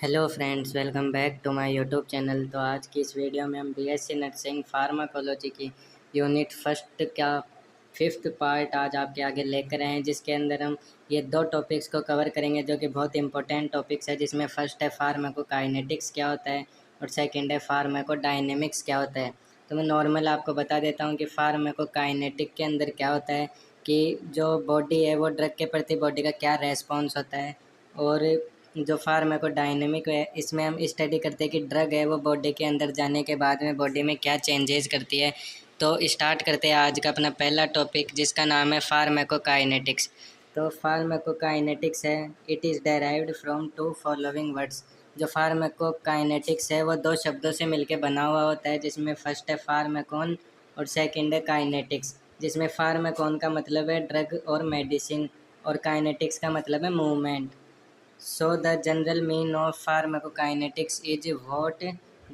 Hello friends, welcome back to my YouTube channel. तो आज की इस वीडियो में हम बीएससी नर्सिंग फार्माकोलॉजी की यूनिट फर्स्ट का फिफ्थ पार्ट आज आपके आगे लेकर आए हैं, जिसके अंदर हम ये दो टॉपिक्स को कवर करेंगे जो कि बहुत इंपॉर्टेंट टॉपिक्स है। जिसमें फर्स्ट है फार्माकोकाइनेटिक्स क्या होता है और सेकंड है फार्माकोडायनेमिक्स क्या होता है। तो मैं नॉर्मल आपको बता देता हूँ कि फार्माकोकाइनेटिक के अंदर क्या होता है कि जो बॉडी है वो ड्रग के प्रति बॉडी का क्या रेस्पॉन्स होता है। और जो फार्माकोडायनेमिक है, इसमें हम स्टडी करते हैं कि ड्रग है वो बॉडी के अंदर जाने के बाद में बॉडी में क्या चेंजेस करती है। तो स्टार्ट करते हैं आज का अपना पहला टॉपिक, जिसका नाम है फार्माकोकाइनेटिक्स। तो फार्माकोकाइनेटिक्स है, it is derived from two following words. जो फार्माकोकाइनेटिक्स है वो दो शब्दों से मिलकर बना हुआ होता है, जिसमें फर्स्ट है फार्माकोन और सेकंड है काइनेटिक्स। जिसमें फार्माकोन का मतलब है ड्रग और मेडिसिन और काइनेटिक्स का मतलब है movement. So the general mean of pharmacokinetics is what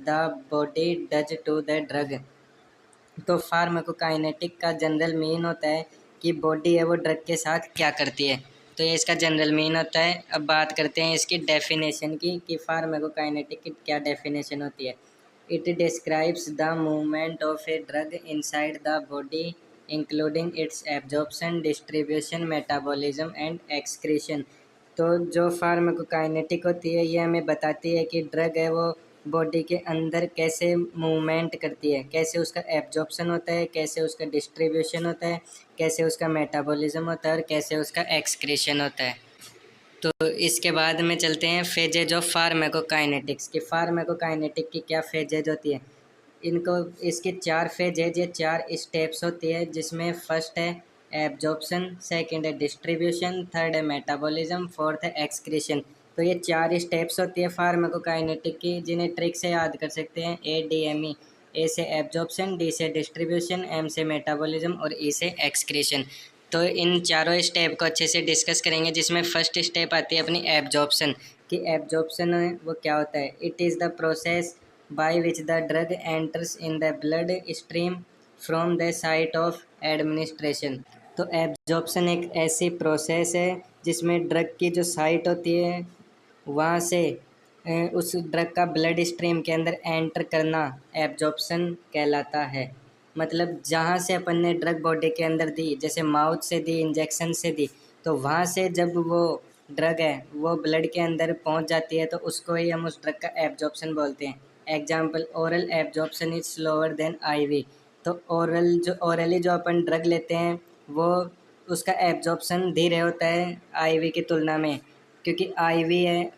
the body does to the drug। तो फार्माकोकाइनेटिक का जनरल मीन होता है कि बॉडी है वो ड्रग के साथ क्या करती है। तो ये इसका जनरल मीन होता है। अब बात करते हैं इसकी डेफिनेशन की कि फार्माकोकाइनेटिक की क्या डेफिनेशन होती है। It describes the movement of a drug inside the body including it's absorption, distribution, metabolism and excretion. तो जो फार्माकोकाइनेटिक होती है ये हमें बताती है कि ड्रग है वो बॉडी के अंदर कैसे मूवमेंट करती है, कैसे उसका एब्जॉर्प्शन होता है, कैसे उसका डिस्ट्रीब्यूशन होता है, कैसे उसका मेटाबॉलिज्म होता है और कैसे उसका एक्सक्रीशन होता है। तो इसके बाद में चलते हैं फेजेज ऑफ फार्माकोकाइनेटिक्स की। फार्माकोकाइनेटिक की क्या फेजेज होती है। इनको इसके चार फेजेज या चार स्टेप्स होती है, जिसमें फर्स्ट है एब्जॉर्प्शन, सेकंड है डिस्ट्रीब्यूशन, थर्ड है मेटाबॉलिज्म, फोर्थ है एक्सक्रीशन। तो ये चार स्टेप्स होती है फार्माकोकाइनेटिक की, जिन्हें ट्रिक से याद कर सकते हैं। ADME, ए से एब्जॉर्प्शन, डी से डिस्ट्रीब्यूशन, एम से मेटाबॉलिज्म और ई से एक्सक्रीशन। तो इन चारों स्टेप को अच्छे से डिस्कस करेंगे, जिसमें फर्स्ट स्टेप आती है अपनी एब्जॉर्प्शन कि एब्जॉर्प्शन वो क्या होता है। It is the process by which the drug enters in the blood stream from the site of administration. तो एब्जॉर्प्शन एक ऐसी प्रोसेस है जिसमें ड्रग की जो साइट होती है वहाँ से उस ड्रग का ब्लड स्ट्रीम के अंदर एंटर करना एब्जॉर्प्शन कहलाता है। मतलब जहाँ से अपन ने ड्रग बॉडी के अंदर दी, जैसे माउथ से दी, इंजेक्शन से दी, तो वहाँ से जब वो ड्रग है वो ब्लड के अंदर पहुँच जाती है तो उसको ही हम उस ड्रग का एब्जॉर्प्शन बोलते हैं। Example, oral absorption is slower then IV। तो ओरली जो अपन ड्रग लेते हैं वो उसका एब्जॉर्प्शन धीरे होता है IV की तुलना में, क्योंकि IV है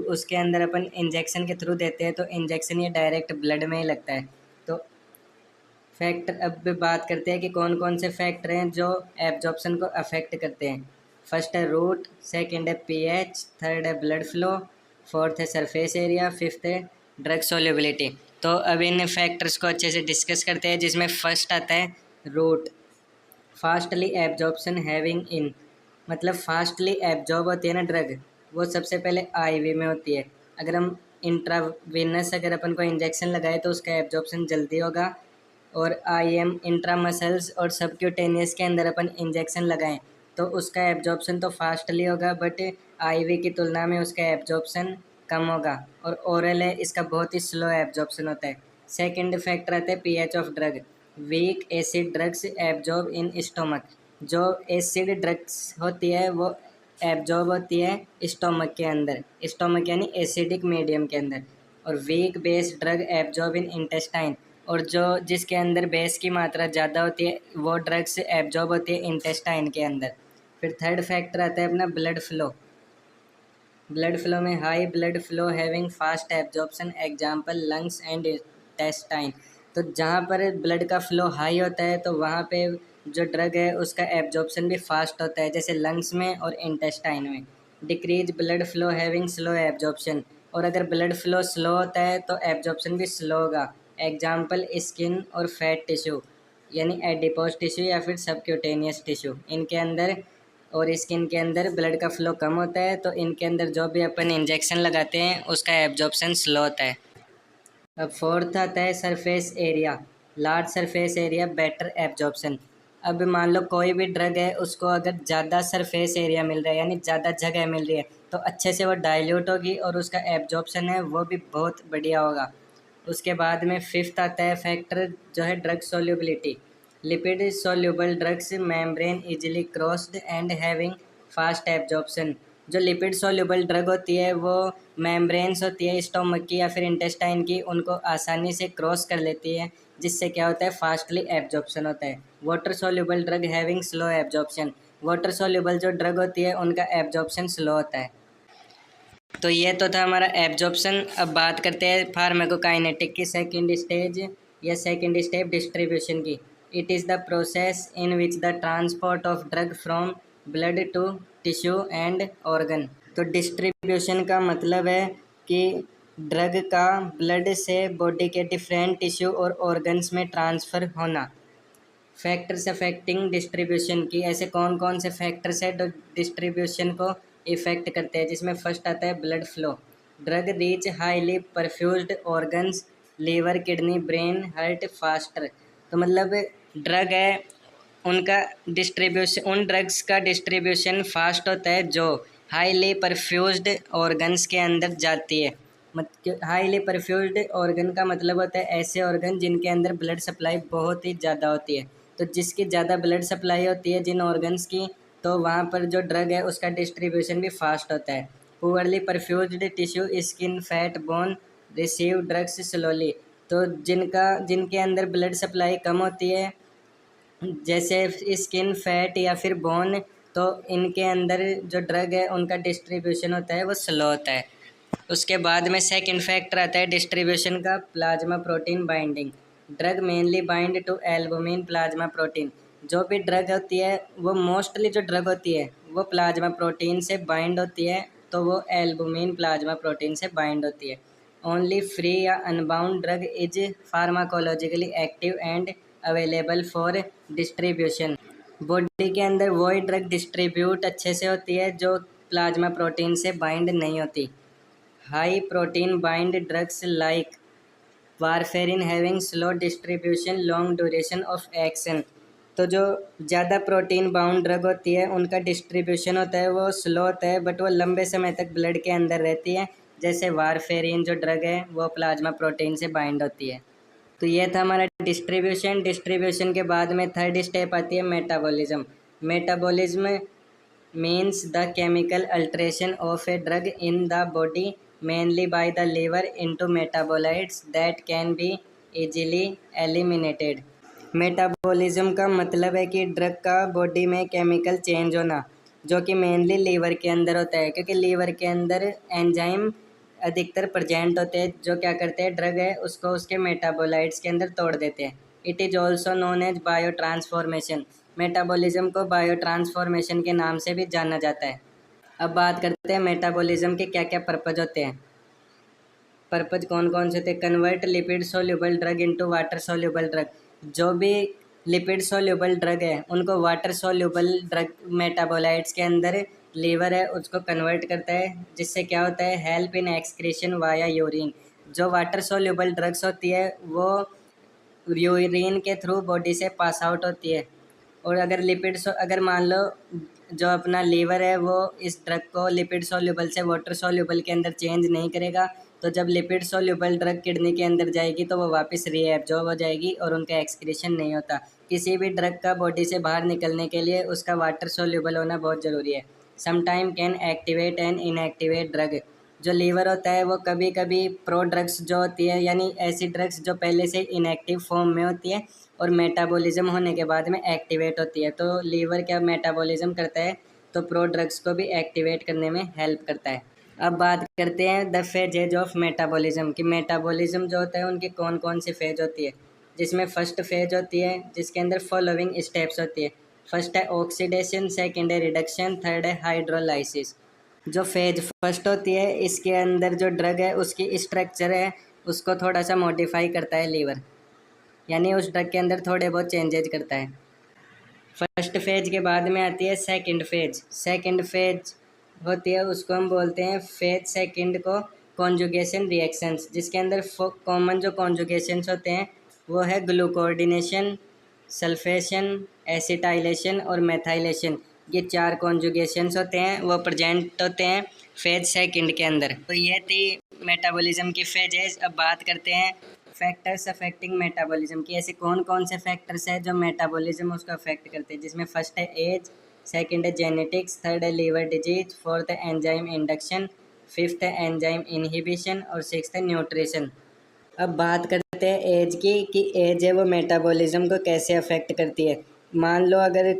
उसके अंदर अपन इंजेक्शन के थ्रू देते हैं, तो इंजेक्शन ये डायरेक्ट ब्लड में ही लगता है। तो फैक्टर, अब बात करते हैं कि कौन कौन से फैक्टर हैं जो एब्जॉर्प्शन को अफेक्ट करते हैं। फर्स्ट है रूट, सेकंड है pH, थर्ड है ब्लड फ्लो, फोर्थ है सरफेस एरिया, फिफ्थ है ड्रग सोल्युबिलिटी। तो अब इन फैक्टर्स को अच्छे से डिस्कस करते हैं, जिसमें फर्स्ट आता है route. Fastly absorption having in, मतलब फास्टली एब्जॉर्ब होती है ना ड्रग, वो सबसे पहले IV में होती है। अगर हम इंट्रावेनस अगर अपन को इंजेक्शन लगाए तो उसका एब्जॉर्प्शन जल्दी होगा। और IM इंट्रा मसल्स और सबक्यूटेनियस के अंदर अपन इंजेक्शन लगाएं तो उसका एब्जॉर्प्शन तो फास्टली होगा, बट IV की तुलना में उसका एब्जॉर्प्शन कम होगा। और ओरल है, इसका बहुत ही स्लो एब्जॉर्प्शन होता है। सेकंड फैक्टर आता है pH of drug. Weak acid drugs absorb in stomach. जो एसिड ड्रग्स होती है वो एब्जॉर्ब होती है स्टोमक के अंदर, स्टोमक यानी एसिडिक मीडियम के अंदर। और weak base drug absorb in intestine, और जो जिसके अंदर बेस की मात्रा ज़्यादा होती है वो ड्रग्स एब्जॉर्ब होती है इंटेस्टाइन के अंदर। फिर थर्ड फैक्टर आता है अपना ब्लड फ्लो। ब्लड फ्लो में high blood flow having fast absorption, example lungs and intestine. तो जहाँ पर ब्लड का फ्लो हाई होता है तो वहाँ पे जो ड्रग है उसका एब्जॉर्प्शन भी फास्ट होता है, जैसे लंग्स में और इंटेस्टाइन में। Decrease blood flow having slow absorption, और अगर ब्लड फ्लो स्लो होता है तो एब्जॉर्प्शन भी स्लो होगा। एग्जांपल स्किन और फैट टिश्यू, यानी एडिपोज टिश्यू या फिर सबक्यूटेनियस टिश्यू, इनके अंदर और स्किन के अंदर ब्लड का फ्लो कम होता है, तो इनके अंदर जो भी अपन इंजेक्शन लगाते हैं उसका एब्जॉर्प्शन स्लो होता है। अब फोर्थ आता है surface area. Large surface area better absorption. अब मान लो कोई भी ड्रग है उसको अगर ज़्यादा सरफेस एरिया मिल रहा है यानी ज़्यादा जगह मिल रही है तो तो अच्छे से वो डाइल्यूट होगी और उसका एब्जॉर्प्शन है वो भी बहुत बढ़िया होगा। उसके बाद में फिफ्थ आता है फैक्टर जो है drug solubility. Lipid soluble drugs membrane easily crossed and having fast absorption. जो लिपिड सोल्यूबल ड्रग होती है वो मेम्ब्रेन्स होती है स्टोमक की या फिर इंटेस्टाइन की, उनको आसानी से क्रॉस कर लेती है, जिससे क्या होता है फास्टली एब्जॉर्प्शन होता है। Water soluble drug having slow absorption. Water soluble जो ड्रग होती है उनका एब्जॉर्प्शन स्लो होता है। तो ये तो था हमारा एब्जॉर्प्शन। अब बात करते हैं फार्माकोकाइनेटिक की सेकंड स्टेज या सेकंड स्टेप डिस्ट्रीब्यूशन की। It is the process in which the transport of drug from blood to tissue and organ. तो डिस्ट्रीब्यूशन का मतलब है कि ड्रग का ब्लड से बॉडी के डिफरेंट टिश्यू और ऑर्गन्स में ट्रांसफ़र होना। फैक्टर्स अफेक्टिंग डिस्ट्रीब्यूशन की, ऐसे कौन कौन से फैक्टर्स है जो डिस्ट्रीब्यूशन को इफेक्ट करते हैं, जिसमें फर्स्ट आता है blood flow. Drug reach highly perfused organs liver kidney brain heart faster. तो मतलब ड्रग है उनका डिस्ट्रीब्यूशन, उन ड्रग्स का डिस्ट्रीब्यूशन फास्ट होता है जो हाईली परफ्यूज्ड ऑर्गन्स के अंदर जाती है। हाईली परफ्यूज्ड ऑर्गन का मतलब होता है ऐसे ऑर्गन जिनके अंदर ब्लड सप्लाई बहुत ही ज़्यादा होती है। तो जिसकी ज़्यादा ब्लड सप्लाई होती है जिन ऑर्गन्स की, तो वहाँ पर जो ड्रग है उसका डिस्ट्रीब्यूशन भी फास्ट होता है। Poorly perfused tissue skin fat bone receive drugs slowly. तो जिनके अंदर ब्लड सप्लाई कम होती है जैसे स्किन फैट या फिर बोन, तो इनके अंदर जो ड्रग है उनका डिस्ट्रीब्यूशन होता है वो स्लो होता है। उसके बाद में सेकंड फैक्टर आता है डिस्ट्रीब्यूशन का, plasma protein binding. Drug mainly bind to albumin plasma protein. जो भी ड्रग होती है वो मोस्टली जो ड्रग होती है वो प्लाज्मा प्रोटीन से बाइंड होती है, तो वो एल्बुमिन प्लाज्मा प्रोटीन से बाइंड होती है। ओनली फ्री या unbound drug is pharmacologically active and available for distribution. Body के अंदर वही ड्रग डिस्ट्रीब्यूट अच्छे से होती है जो प्लाज्मा प्रोटीन से बाइंड नहीं होती। High protein bind drugs like warfarin having slow distribution long duration of action. तो जो ज़्यादा प्रोटीन बाउंड ड्रग होती है उनका डिस्ट्रीब्यूशन होता है वो स्लो होता है, बट वो लंबे समय तक ब्लड के अंदर रहती है। जैसे वारफेरिन जो ड्रग है वो प्लाज्मा प्रोटीन से बाइंड होती है। तो ये था हमारा डिस्ट्रीब्यूशन। डिस्ट्रीब्यूशन के बाद में थर्ड स्टेप आती है metabolism. Metabolism means the chemical alteration of a drug in the body mainly by the liver into metabolites that can be easily eliminated। Metabolism का मतलब है कि ड्रग का बॉडी में केमिकल चेंज होना जो कि मेनली लीवर के अंदर होता है, क्योंकि लीवर के अंदर एंजाइम अधिकतर प्रेजेंट होते हैं जो क्या करते हैं ड्रग है उसको उसके मेटाबोलाइट्स के अंदर तोड़ देते हैं। It is also known as biotransformation. Metabolism को बायो ट्रांसफॉर्मेशन के नाम से भी जाना जाता है। अब बात करते हैं मेटाबॉलिज्म के क्या क्या पर्पज होते हैं। पर्पज कौन कौन से थे? Convert lipid soluble drug into water soluble drug. जो भी लिपिड सोल्यूबल ड्रग है उनको वाटर सोल्यूबल ड्रग मेटाबोलाइट्स के अंदर लीवर है उसको कन्वर्ट करता है, जिससे क्या होता है help in excretion via urine. जो वाटर सोल्यूबल ड्रग्स होती है वो यूरिन के थ्रू बॉडी से पास आउट होती है। और अगर मान लो जो अपना लीवर है वो इस ड्रग को लिपिड सोल्यूबल से वाटर सोल्यूबल के अंदर चेंज नहीं करेगा, तो जब लिपिड सोल्यूबल ड्रग किडनी के अंदर जाएगी तो वो वापस रीएब्जॉर्ब हो जाएगी और उनका एक्सक्रीशन नहीं होता। किसी भी ड्रग का बॉडी से बाहर निकलने के लिए उसका वाटर सोल्यूबल होना बहुत ज़रूरी है। Sometime can activate and inactivate drug. जो लीवर होता है वो कभी कभी प्रो ड्रग्स जो होती है यानी ऐसी ड्रग्स जो पहले से इनएक्टिव फॉर्म में होती है और मेटाबॉलिज्म होने के बाद में एक्टिवेट होती है। तो लीवर क्या मेटाबॉलिज्म करता है, तो प्रो ड्रग्स को भी एक्टिवेट करने में हेल्प करता है। अब बात करते हैं द फेजेज ऑफ मेटाबॉलिज्म कि मेटाबॉलिज्म जो होता है उनकी कौन कौन सी फेज होती है। जिसमें फर्स्ट फेज होती है जिसके अंदर फॉलोइंग स्टेप्स होती है। फर्स्ट है ऑक्सीडेशन, सेकेंड है रिडक्शन, थर्ड है हाइड्रोलाइसिस। जो फेज फर्स्ट होती है इसके अंदर जो ड्रग है उसकी स्ट्रक्चर है उसको थोड़ा सा मॉडिफाई करता है लीवर, यानी उस ड्रग के अंदर थोड़े बहुत चेंजेज करता है। फर्स्ट फेज के बाद में आती है सेकंड फेज। सेकंड फेज होती है उसको हम बोलते हैं फेज सेकंड को कॉन्जुगेशन रिएक्शंस, जिसके अंदर कॉमन जो कॉन्जुगेशंस होते हैं वो है ग्लूकोऑर्डिनेशन, सल्फेशन, एसिटाइलेशन और मेथाइलेशन। ये चार कॉन्जुगेशंस होते हैं वो प्रेजेंट होते हैं फेज सेकंड के अंदर। तो ये थी मेटाबॉलिज्म की फेजेस। अब बात करते हैं फैक्टर्स अफेक्टिंग मेटाबॉलिज्म की। ऐसे कौन कौन से फैक्टर्स हैं जो मेटाबॉलिज्म उसको अफेक्ट करते हैं, जिसमें फर्स्ट है एज, सेकंड है जेनेटिक्स, थर्ड है लीवर डिजीज, फोर्थ है एंजाइम इंडक्शन, फिफ्थ है एंजाइम इनहिबिशन और सिक्स्थ है न्यूट्रिशन। अब बात करते हैं एज की कि एज है वो मेटाबॉलिज्म को कैसे अफेक्ट करती है। मान लो अगर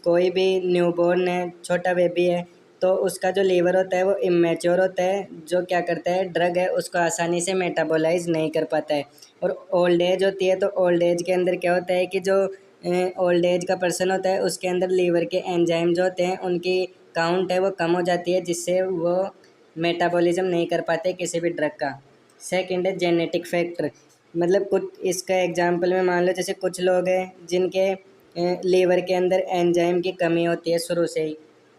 कोई भी न्यूबॉर्न है, छोटा बेबी है, तो उसका जो लीवर होता है वो इमेच्योर होता है, जो क्या करता है, ड्रग है उसको आसानी से मेटाबोलाइज नहीं कर पाता है। और ओल्ड एज होती है, तो ओल्ड एज के अंदर क्या होता है कि जो ओल्ड एज का पर्सन होता है उसके अंदर लीवर के एंजाइम जो होते हैं उनकी काउंट है वो कम हो जाती है, जिससे वो मेटाबॉलिज्म नहीं कर पाते किसी भी ड्रग का। सेकंड है जेनेटिक फैक्टर, मतलब कुछ इसका एग्जांपल में मान लो जैसे कुछ लोग हैं जिनके लीवर के अंदर एंजाइम की कमी होती है शुरू से ही।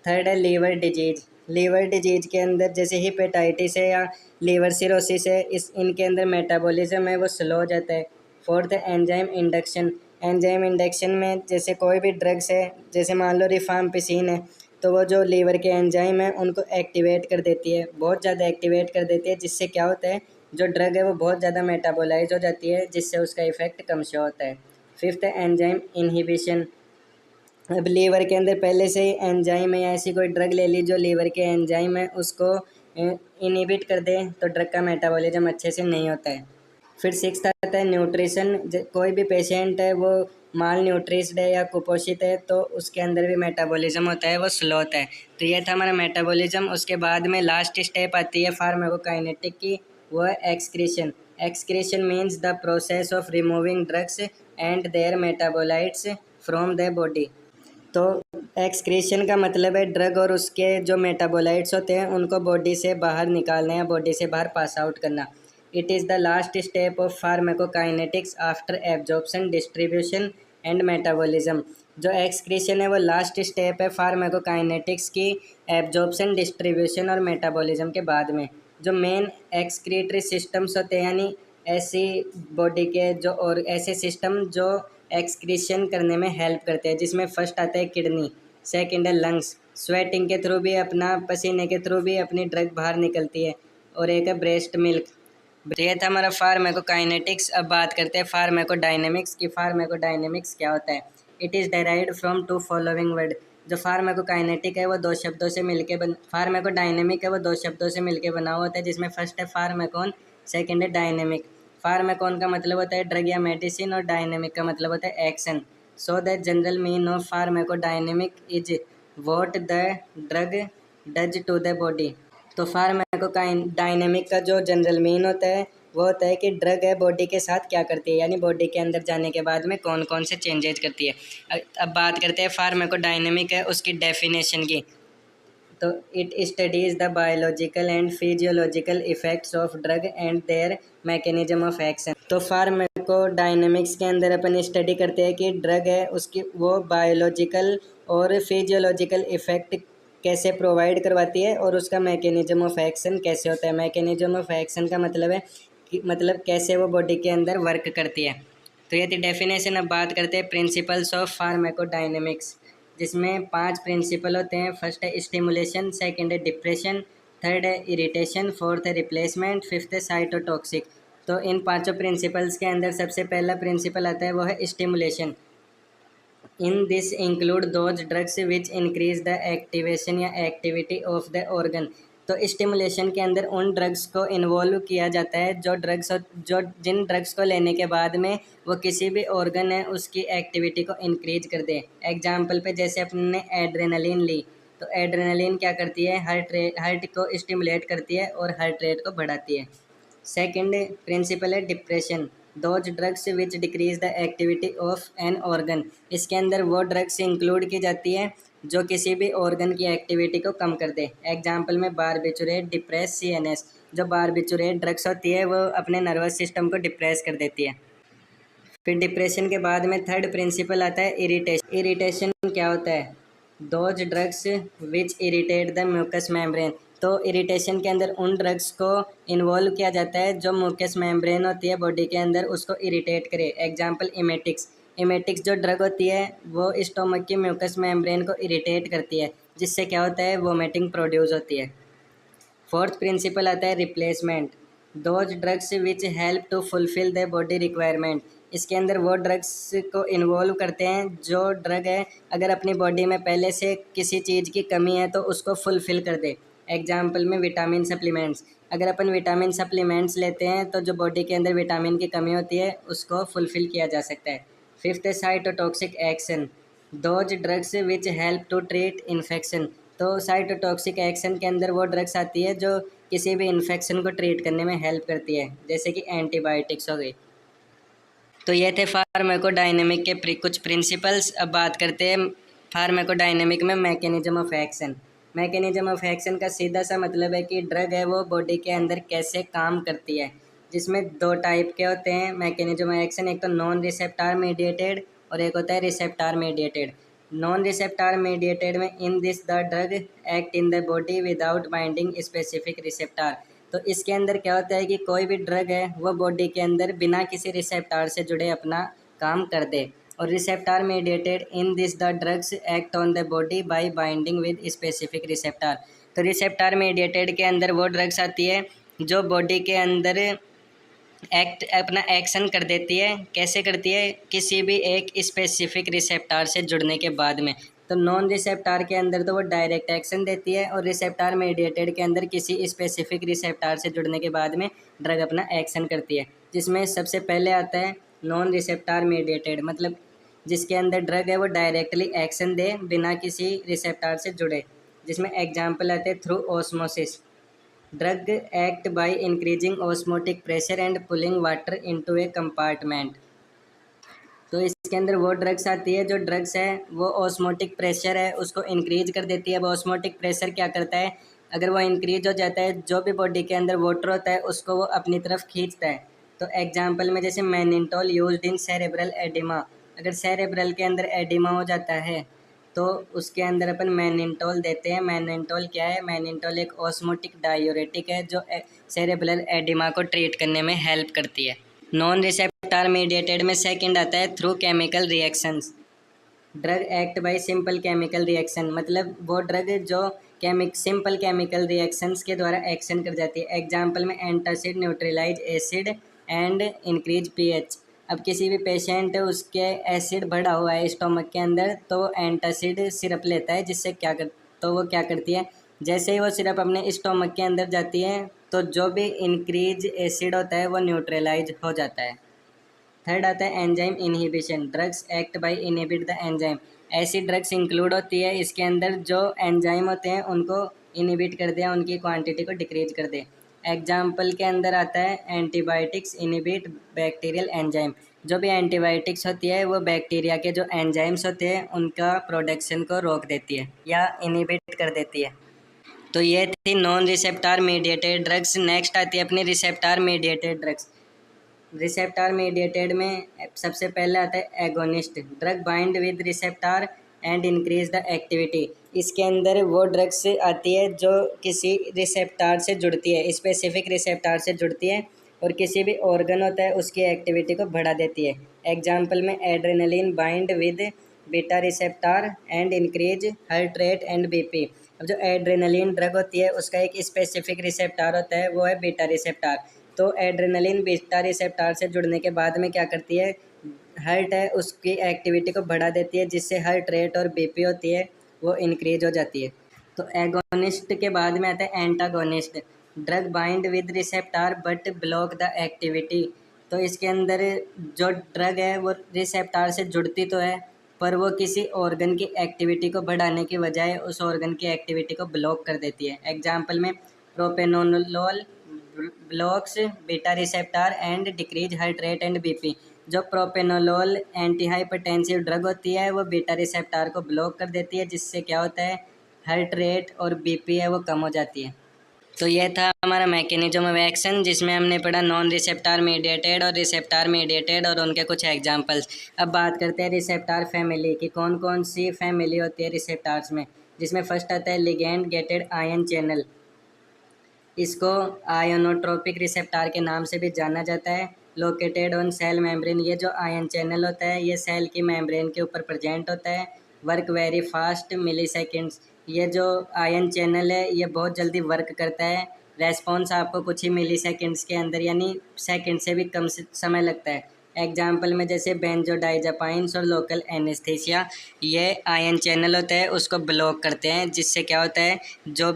थर्ड है लीवर डिजीज। लीवर डिजीज के अंदर जैसे हिपेटाइटिस है या लीवर सिरोसिस है, इस इनके अंदर मेटाबॉलिज्म है वो स्लो हो जाता है। फोर्थ है एंजाइम इंडक्शन। एंजाइम इंडक्शन में जैसे कोई भी ड्रग्स है, जैसे मान लो रिफाम्पिसिन है, तो वो जो लीवर के एंजाइम है उनको एक्टिवेट कर देती है, बहुत ज़्यादा एक्टिवेट कर देती है, जिससे क्या होता है जो ड्रग है वो बहुत ज़्यादा मेटाबोलाइज हो जाती है, जिससे उसका इफेक्ट कम शो होता है। फिफ्थ है एंजाइम इनहिबिशन। अब लीवर के अंदर पहले से ही एंजाइम है या ऐसी कोई ड्रग ले ली जो लीवर के एंजाइम है उसको इनहिबिट कर दे, तो ड्रग का मेटाबॉलिज्म अच्छे से नहीं होता है। फिर सिक्स आता है न्यूट्रिशन। कोई भी पेशेंट है वो माल न्यूट्रिस्ड है या कुपोषित है, तो उसके अंदर भी मेटाबॉलिज्म होता है वो स्लो होता है। तो ये था हमारा मेटाबॉलिज्म। उसके बाद में लास्ट स्टेप आती है फार्माकोकाइनेटिक की, वो है excretion. Excretion means the process of removing drugs and their metabolites from the body. तो एक्सक्रीशन का मतलब है ड्रग और उसके जो मेटाबोलाइट्स होते हैं उनको बॉडी से बाहर निकालना या बॉडी से बाहर पास आउट करना। It is the last step of pharmacokinetics after absorption, distribution and metabolism. जो एक्सक्रीशन है वो लास्ट स्टेप है फार्माकोकाइनेटिक्स की, एब्जॉर्प्शन, डिस्ट्रीब्यूशन और मेटाबॉलिज्म के बाद में। जो मेन एक्सक्रीटरी सिस्टम्स होते हैं, यानी ऐसी बॉडी के जो और ऐसे सिस्टम जो एक्सक्रीशन करने में हेल्प करते हैं, जिसमें फर्स्ट आता है किडनी, सेकंड है लंग्स, स्वेटिंग के थ्रू भी, अपना पसीने के थ्रू भी अपनी ड्रग बाहर निकलती है, और एक है ब्रेस्ट मिल्क। ये था हमारा फार्माकोकाइनेटिक्स। अब बात करते हैं फार्माकोडायनेमिक्स की। फार्माकोडायनेमिक्स क्या होता है? It is derived from two following word. जो फार्माकोकाइनेटिक है वो दो शब्दों से मिलके फार्माकोडायनेमिक है वो दो शब्दों से मिलके बना हुआ होता है, जिसमें फर्स्ट है फार्माकोन, सेकंड है डायनेमिक। फार्माकोन का मतलब होता है ड्रग या मेडिसिन, और डायनेमिक का मतलब होता है action. So the general mean of pharmacodynamic is what the drug does to the body. तो फार्माकोडायनेमिक का जो जनरल मीन होता है वो होता है कि ड्रग है बॉडी के साथ क्या करती है, यानी बॉडी के अंदर जाने के बाद में कौन कौन से चेंजेज करती है। अब बात करते हैं फार्माकोडायनेमिक है उसकी डेफिनेशन की। तो it studies the biological and physiological effects of drug and there mechanism of action. तो फार्माकोडायनेमिक्स के अंदर अपन स्टडी करते हैं कि ड्रग है उसकी वो बायोलॉजिकल और फिजियोलॉजिकल इफेक्ट कैसे प्रोवाइड करवाती है, और उसका मैकेनिज्म ऑफ एक्शन कैसे होता है। मैकेनिज्म ऑफ एक्शन का मतलब है कि मतलब कैसे वो बॉडी के अंदर वर्क करती है। तो ये थी डेफिनेशन। अब बात करते हैं प्रिंसिपल्स ऑफ फार्माकोडायनेमिक्स, जिसमें 5 प्रिंसिपल होते हैं। फर्स्ट है स्टिमुलेशन, सेकंड है डिप्रेशन, थर्ड है इरिटेशन, फोर्थ है रिप्लेसमेंट, फिफ्थ है साइटोटॉक्सिक। तो इन पांचों प्रिंसिपल्स के अंदर सबसे पहला प्रिंसिपल आता है वो है stimulation. In this include those drugs which increase the activation या एक्टिविटी ऑफ द ऑर्गन। तो स्टिमुलेशन के अंदर उन ड्रग्स को इन्वॉल्व किया जाता है जो जिन ड्रग्स को लेने के बाद में वो किसी भी ऑर्गन है उसकी एक्टिविटी को इंक्रीज कर दे। एग्जाम्पल पे जैसे अपने एड्रेनलिन ली, तो एड्रेनलिन क्या करती है, हार्ट को स्टिमुलेट करती है और हार्ट रेट को बढ़ाती है। सेकंड प्रिंसिपल है depression, those drugs which decrease the activity of an organ. इसके अंदर वो ड्रग्स इंक्लूड की जाती है जो किसी भी ऑर्गन की एक्टिविटी को कम कर दे। एग्जाम्पल में बारबिचुरेट डिप्रेस सीएनएस। जो बारबिचुरेट ड्रग्स होती है वो अपने नर्वस सिस्टम को डिप्रेस कर देती है। फिर डिप्रेशन के बाद में थर्ड प्रिंसिपल आता है इरिटेशन। इरिटेशन क्या होता है? Those drugs which irritate the mucous membrane. तो इरिटेशन के अंदर उन ड्रग्स को इन्वॉल्व किया जाता है जो म्यूकस मेम्ब्रेन होती है बॉडी के अंदर उसको इरिटेट करे। Example emetics. इमेटिक्स जो ड्रग होती है वो स्टोमक की म्यूकस मेम्ब्रेन को इरिटेट करती है, जिससे क्या होता है वोमिटिंग प्रोड्यूस होती है। फोर्थ प्रिंसिपल आता है replacement, those drugs which help to fulfil the body requirement. इसके अंदर वो ड्रग्स को इन्वॉल्व करते हैं जो ड्रग है अगर अपनी बॉडी में पहले से किसी चीज़ की कमी है तो उसको फुलफिल कर दे। एग्जाम्पल में विटामिन सप्लीमेंट्स, अगर अपन विटामिन सप्लीमेंट्स लेते हैं तो जो बॉडी के अंदर विटामिन की कमी होती है उसको फुलफिल किया जा सकता है। फिफ्थ है cytotoxic action, those drugs which help to treat infection. तो साइटोटॉक्सिक एक्शन के अंदर वो ड्रग्स आती है जो किसी भी इन्फेक्शन को ट्रीट करने में हेल्प करती है, जैसे कि एंटीबायोटिक्स हो गई। तो ये थे फार्माकोडायनेमिक के कुछ प्रिंसिपल्स। अब बात करते हैं फार्माकोडायनेमिक में mechanism of action. Mechanism of action का सीधा सा मतलब है कि ड्रग है वो बॉडी के अंदर कैसे काम करती है, जिसमें दो टाइप के होते हैं मैकेनिज्म ऑफ एक्शन। एक तो नॉन रिसेप्टार मीडिएटेड और एक होता है receptor mediated. Non receptor mediated में in this the drug act in the body without binding specific receptor. तो इसके अंदर क्या होता है कि कोई भी ड्रग है वो बॉडी के अंदर बिना किसी रिसेप्टार से जुड़े अपना काम कर दे। और receptor mediated in this the drugs act on the body by binding with specific receptor. तो रिसेप्टार मीडिएटेड के अंदर वो ड्रग्स आती है जो बॉडी के अंदर अपना एक्शन कर देती है। कैसे करती है? किसी भी एक स्पेसिफिक रिसेप्टार से जुड़ने के बाद में। तो नॉन रिसेप्टार के अंदर तो वो डायरेक्ट एक्शन देती है और रिसेप्टार मीडिएटेड के अंदर किसी स्पेसिफिक रिसेप्टार से जुड़ने के बाद में ड्रग अपना एक्शन करती है, जिसमें सबसे पहले आता है नॉन रिसेप्टार मीडिएटेड, मतलब जिसके अंदर ड्रग है वो डायरेक्टली एक्शन दे बिना किसी रिसेप्टार से जुड़े, जिसमें एग्जाम्पल आते हैं through osmosis. Drug act by increasing osmotic pressure and pulling water into A compartment. तो इसके अंदर वो ड्रग्स आती है जो ड्रग्स है वो ऑस्मोटिक प्रेशर है उसको इंक्रीज कर देती है। अब ऑस्मोटिक प्रेशर क्या करता है, अगर वो इंक्रीज हो जाता है जो भी बॉडी के अंदर वाटर होता है उसको वो अपनी तरफ खींचता है। तो एग्जाम्पल में जैसे मैनिनटोल यूज्ड इन सेरेब्रल एडिमा, अगर सेरेब्रल के अंदर एडिमा हो जाता है तो उसके अंदर अपन मैनिनटोल देते हैं। मैनिनटोल क्या है? मैनिनटोल एक ऑस्मोटिक डायूरेटिक है जो सेरेब्रल एडिमा को ट्रीट करने में हेल्प करती है। नॉन रिसेप्टार मीडिएटेड में सेकंड आता है through chemical reactions. Drug act by simple chemical reaction, मतलब वो ड्रग जो सिंपल केमिकल रिएक्शंस के द्वारा एक्शन कर जाती है। एग्जाम्पल में antacid neutralise acid and increase pH. अब किसी भी पेशेंट उसके एसिड बढ़ा हुआ है स्टोमक के अंदर तो वो एंटासिड सिरप लेता है, जिससे तो वो क्या करती है, जैसे ही वो सिरप अपने स्टोमक के अंदर जाती है तो जो भी इंक्रीज एसिड होता है वो न्यूट्रलाइज हो जाता है। थर्ड आता है enzyme inhibition, drugs act by inhibit the enzyme. ऐसी ड्रग्स इंक्लूड होती है इसके अंदर जो एंजाइम होते हैं उनको इनहिबिट कर दे, उनकी क्वांटिटी को डिक्रीज कर दे। एग्जाम्पल के अंदर आता है एंटीबायोटिक्स इनहिबिट बैक्टीरियल एंजाइम। जो भी एंटीबायोटिक्स होती है वो बैक्टीरिया के जो एंजाइम्स होते हैं उनका प्रोडक्शन को रोक देती है या इनहिबिट कर देती है। तो ये थी non receptor mediated drugs. Next आती है अपनी receptor mediated drugs. Receptor mediated में सबसे पहले आता है agonist, drug bind with receptor and increase the activity. इसके अंदर वो ड्रग्स आती है जो किसी रिसेप्टार से जुड़ती है, स्पेसिफिक रिसेप्टार से जुड़ती है और किसी भी ऑर्गन होता है उसकी एक्टिविटी को बढ़ा देती है। एग्जाम्पल में adrenaline bind with beta receptor and increase heart rate and BP. अब जो एड्रेनलिन ड्रग होती है उसका एक स्पेसिफिक रिसेप्टार होता है, वो है बीटा रिसेप्टार। तो एड्रेनलिन बीटा रिसेप्टार से जुड़ने के बाद में क्या करती है, हार्ट है उसकी एक्टिविटी को बढ़ा देती है, जिससे हार्ट रेट और बीपी होती है वो इंक्रीज हो जाती है। तो एगोनिस्ट के बाद में आता है antagonist, drug bind with receptor but block the activity. तो इसके अंदर जो ड्रग है वो रिसेप्टार से जुड़ती तो है पर वो किसी ऑर्गन की एक्टिविटी को बढ़ाने की बजाय उस ऑर्गन की एक्टिविटी को ब्लॉक कर देती है। एग्जाम्पल में propranolol blocks beta receptor and decrease heart rate and BP. जो प्रोपेनोलोल एंटी हाइपरटेंसिव ड्रग होती है वो बीटा रिसेप्टार को ब्लॉक कर देती है, जिससे क्या होता है, हार्ट रेट और बीपी है वो कम हो जाती है। तो यह था हमारा मैकेनिज्म ऑफ एक्शन, जिसमें हमने पढ़ा नॉन रिसेप्टार मीडिएटेड और रिसेप्टार मीडिएटेड और उनके कुछ एग्जांपल्स। अब बात करते हैं रिसेप्टार फैमिली की, कौन कौन सी फैमिली होती है रिसेप्टार्स में। जिसमें फर्स्ट आता है लिगैंड गेटेड आयन चैनल, इसको आयोनोट्रोपिक रिसेप्टार के नाम से भी जाना जाता है। लोकेटेड ऑन सेल मेम्ब्रेन, ये जो आयन चैनल होता है ये सेल की मेम्ब्रेन के ऊपर प्रेजेंट होता है। वर्क वेरी फास्ट मिली सेकेंड्स, ये जो आयन चैनल है ये बहुत जल्दी वर्क करता है। रेस्पॉन्स आपको कुछ ही मिली सेकेंड्स के अंदर, यानी सेकंड से भी कम समय लगता है। एग्जाम्पल में जैसे बेंजोडाइजापाइंस और लोकल एनेस्थीसिया, ये आयन चैनल होता है उसको ब्लॉक करते हैं, जिससे क्या होता है जो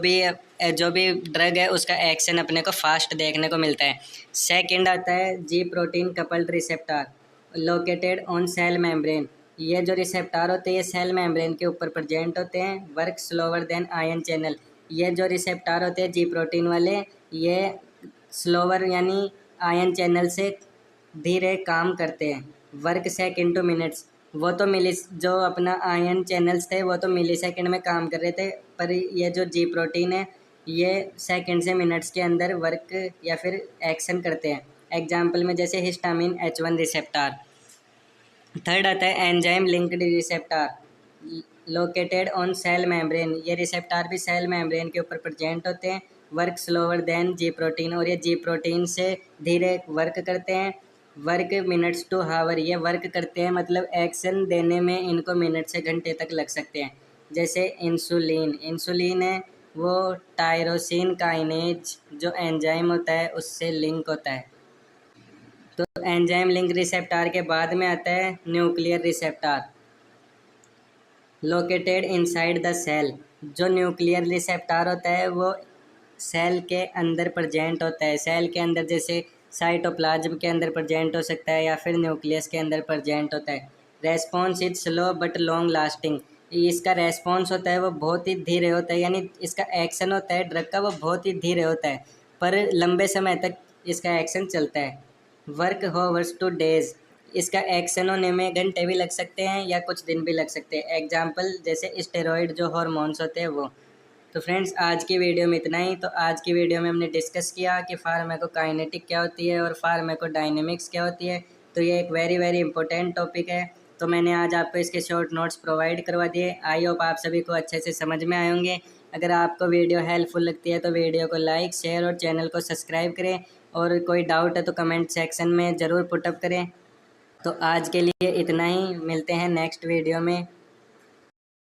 भी ड्रग है उसका एक्शन अपने को फास्ट देखने को मिलता है। सेकंड आता है जी protein coupled receptor located on sale membrane. ये जो रिसेप्टार होते हैं ये सेल मेम्ब्रेन के ऊपर प्रेजेंट होते हैं, work slower than ion channel. ये जो रिसेप्टार होते हैं जी प्रोटीन वाले, ये स्लोवर यानी आयन चैनल से धीरे काम करते हैं। वर्क सेकंड टू मिनट्स, वो तो मिली जो अपना आयन चैनल्स थे वो तो मिली सेकेंड में काम कर रहे थे, पर ये जो जी प्रोटीन है ये सेकंड से मिनट्स के अंदर वर्क या फिर एक्शन करते हैं। एग्जाम्पल में जैसे हिस्टामिन H1 रिसेप्टार। थर्ड आता है enzyme linked receptor located on sale membrane. ये रिसेप्टार भी सेल मेम्ब्रेन के ऊपर प्रेजेंट होते हैं, वर्क स्लोअर देन जी प्रोटीन, और ये जी प्रोटीन से धीरे वर्क करते हैं। वर्क मिनट्स टू हावर, ये वर्क करते हैं मतलब एक्शन देने में इनको मिनट से घंटे तक लग सकते हैं। जैसे इंसुलिन है वो टायरोसिन काइनेज जो एंजाइम होता है उससे लिंक होता है। तो एंजाइम लिंक रिसेप्टार के बाद में आता है nuclear receptor located inside the cell. जो न्यूक्लियर रिसेप्टार होता है वो सेल के अंदर प्रेजेंट होता है। सेल के अंदर जैसे साइटोप्लाज्म के अंदर प्रेजेंट हो सकता है या फिर न्यूक्लियस के अंदर प्रेजेंट होता है। Response is slow but long lasting. इसका रेस्पॉन्स होता है वो बहुत ही धीरे होता है, यानी इसका एक्शन होता है ड्रग का वो बहुत ही धीरे होता है, पर लंबे समय तक इसका एक्शन चलता है। वर्क होवर्स टू डेज, इसका एक्शन होने में घंटे भी लग सकते हैं या कुछ दिन भी लग सकते हैं। एग्जाम्पल जैसे स्टेरॉइड जो हॉर्मोन्स होते हैं वो। तो फ्रेंड्स आज की वीडियो में इतना ही। तो आज की वीडियो में हमने डिस्कस किया कि फार्माकोकाइनेटिक क्या होती है और फार्माकोडायनेमिक्स क्या होती है। तो ये एक वेरी वेरी इंपॉर्टेंट टॉपिक है। तो मैंने आज आपको इसके शॉर्ट नोट्स प्रोवाइड करवा दिए। आई होप आप सभी को अच्छे से समझ में आए होंगे। अगर आपको वीडियो हेल्पफुल लगती है तो वीडियो को लाइक शेयर और चैनल को सब्सक्राइब करें, और कोई डाउट है तो कमेंट सेक्शन में ज़रूर पुटअप करें। तो आज के लिए इतना ही, मिलते हैं नेक्स्ट वीडियो में।